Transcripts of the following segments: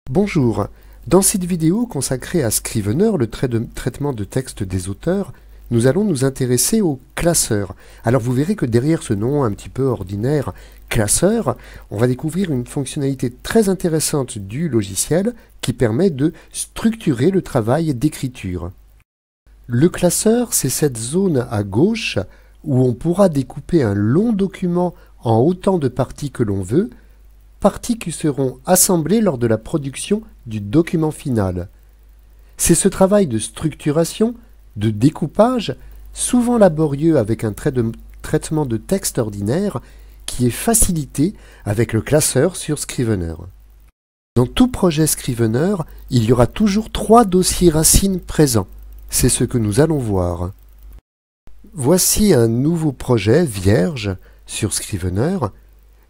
Bonjour, dans cette vidéo consacrée à Scrivener, le traitement de texte des auteurs, nous allons nous intéresser au classeur. Alors vous verrez que derrière ce nom un petit peu ordinaire, classeur, on va découvrir une fonctionnalité très intéressante du logiciel qui permet de structurer le travail d'écriture. Le classeur, c'est cette zone à gauche où on pourra découper un long document en autant de parties que l'on veut, parties qui seront assemblées lors de la production du document final. C'est ce travail de structuration, de découpage, souvent laborieux avec un traitement de texte ordinaire, qui est facilité avec le classeur sur Scrivener. Dans tout projet Scrivener, il y aura toujours 3 dossiers racines présents. C'est ce que nous allons voir. Voici un nouveau projet vierge sur Scrivener.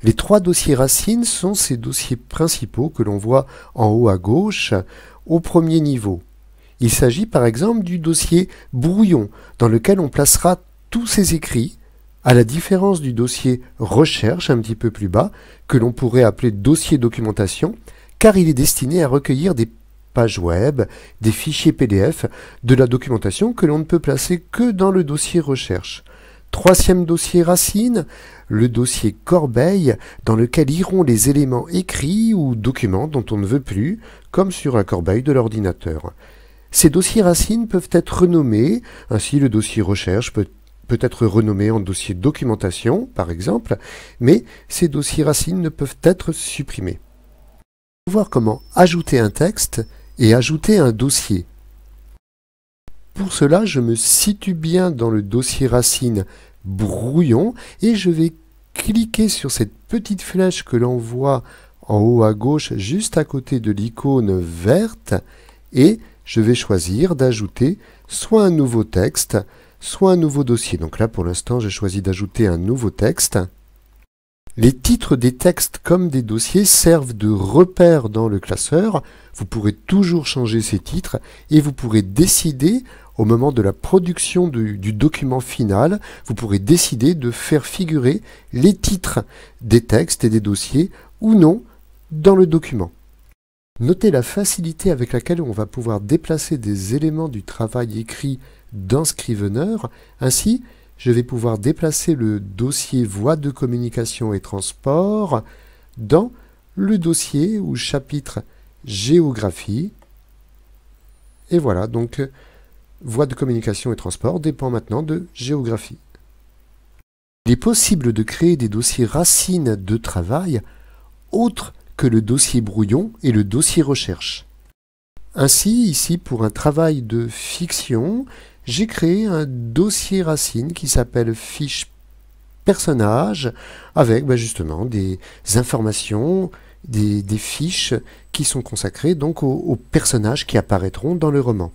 Les 3 dossiers racines sont ces dossiers principaux que l'on voit en haut à gauche au premier niveau. Il s'agit par exemple du dossier brouillon dans lequel on placera tous ces écrits, à la différence du dossier recherche un petit peu plus bas que l'on pourrait appeler dossier documentation car il est destiné à recueillir des pages web, des fichiers PDF, de la documentation que l'on ne peut placer que dans le dossier recherche. Troisième dossier racine, le dossier corbeille dans lequel iront les éléments écrits ou documents dont on ne veut plus, comme sur la corbeille de l'ordinateur. Ces dossiers racines peuvent être renommés, ainsi le dossier recherche peut être renommé en dossier documentation, par exemple, mais ces dossiers racines ne peuvent être supprimés. On va voir comment ajouter un texte et ajouter un dossier. Pour cela, je me situe bien dans le dossier racine brouillon et je vais cliquer sur cette petite flèche que l'on voit en haut à gauche juste à côté de l'icône verte et je vais choisir d'ajouter soit un nouveau texte, soit un nouveau dossier. Donc là pour l'instant j'ai choisi d'ajouter un nouveau texte. Les titres des textes comme des dossiers servent de repère dans le classeur. Vous pourrez toujours changer ces titres et vous pourrez décider au moment de la production du document final, vous pourrez décider de faire figurer les titres des textes et des dossiers ou non dans le document. Notez la facilité avec laquelle on va pouvoir déplacer des éléments du travail écrit dans Scrivener. Ainsi, je vais pouvoir déplacer le dossier voies de communication et transport dans le dossier ou chapitre géographie. Et voilà, donc voies de communication et transport dépend maintenant de géographie. Il est possible de créer des dossiers racines de travail autres que le dossier brouillon et le dossier recherche. Ainsi, ici, pour un travail de fiction, j'ai créé un dossier racine qui s'appelle fiche personnage avec justement des informations, des fiches qui sont consacrées donc aux personnages qui apparaîtront dans le roman.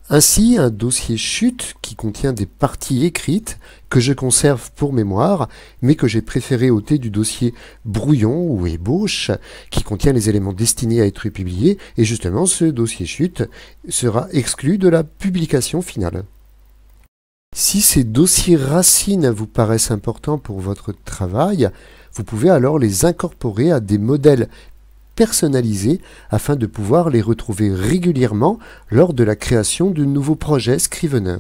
Ainsi, un dossier chute qui contient des parties écrites que je conserve pour mémoire, mais que j'ai préféré ôter du dossier brouillon ou ébauche qui contient les éléments destinés à être publiés, et justement ce dossier chute sera exclu de la publication finale. Si ces dossiers racines vous paraissent importants pour votre travail, vous pouvez alors les incorporer à des modèles personnalisés afin de pouvoir les retrouver régulièrement lors de la création de nouveaux projets Scrivener.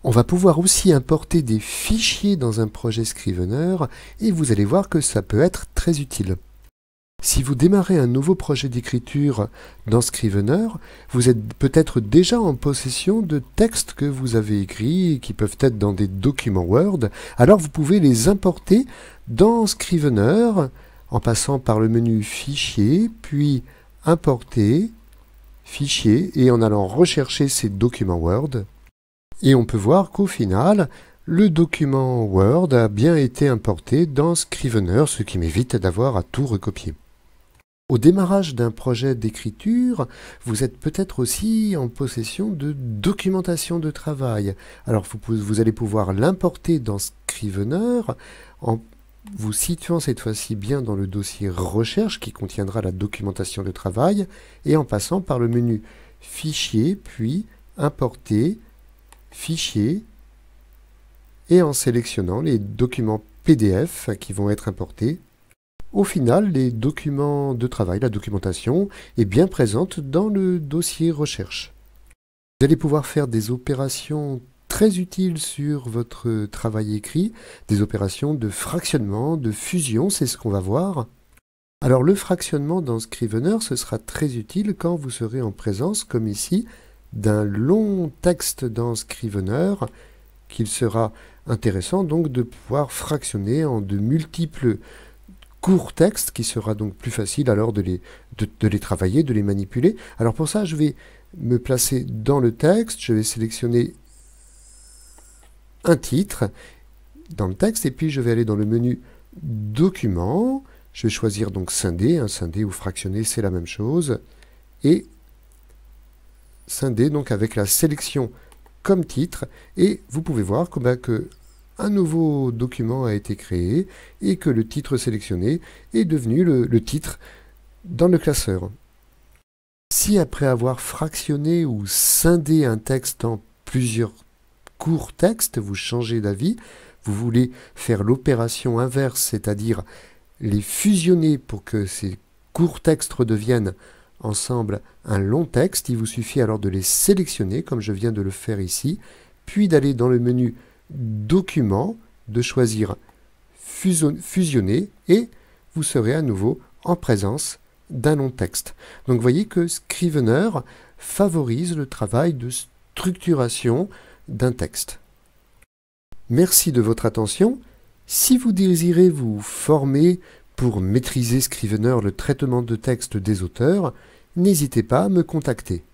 On va pouvoir aussi importer des fichiers dans un projet Scrivener et vous allez voir que ça peut être très utile. Si vous démarrez un nouveau projet d'écriture dans Scrivener, vous êtes peut-être déjà en possession de textes que vous avez écrits et qui peuvent être dans des documents Word, alors vous pouvez les importer dans Scrivener en passant par le menu Fichier, puis Importer, Fichier, et en allant rechercher ces documents Word. Et on peut voir qu'au final, le document Word a bien été importé dans Scrivener, ce qui m'évite d'avoir à tout recopier. Au démarrage d'un projet d'écriture, vous êtes peut-être aussi en possession de documentation de travail. Alors vous allez pouvoir l'importer dans Scrivener en vous situant cette fois-ci bien dans le dossier recherche qui contiendra la documentation de travail et en passant par le menu Fichier, puis Importer, Fichier et en sélectionnant les documents PDF qui vont être importés Au final, les documents de travail, la documentation, est bien présente dans le dossier recherche. Vous allez pouvoir faire des opérations très utiles sur votre travail écrit, des opérations de fractionnement, de fusion, c'est ce qu'on va voir. Alors le fractionnement dans Scrivener, ce sera très utile quand vous serez en présence, comme ici, d'un long texte dans Scrivener, qu'il sera intéressant donc de pouvoir fractionner en de multiples courts textes, qui sera donc plus facile alors de les travailler, de les manipuler. Alors pour ça, je vais me placer dans le texte, je vais sélectionner un titre dans le texte, et puis je vais aller dans le menu Documents, je vais choisir donc scinder, scinder ou fractionner, c'est la même chose, et scinder donc avec la sélection comme titre, et vous pouvez voir que un nouveau document a été créé, et que le titre sélectionné est devenu le titre dans le classeur. Si après avoir fractionné ou scindé un texte en plusieurs courts textes, vous changez d'avis, vous voulez faire l'opération inverse, c'est-à-dire les fusionner pour que ces courts textes redeviennent ensemble un long texte, il vous suffit alors de les sélectionner, comme je viens de le faire ici, puis d'aller dans le menu Documents, de choisir Fusionner, et vous serez à nouveau en présence d'un long texte. Donc vous voyez que Scrivener favorise le travail de structuration d'un texte. Merci de votre attention. Si vous désirez vous former pour maîtriser Scrivener, le traitement de texte des auteurs, n'hésitez pas à me contacter.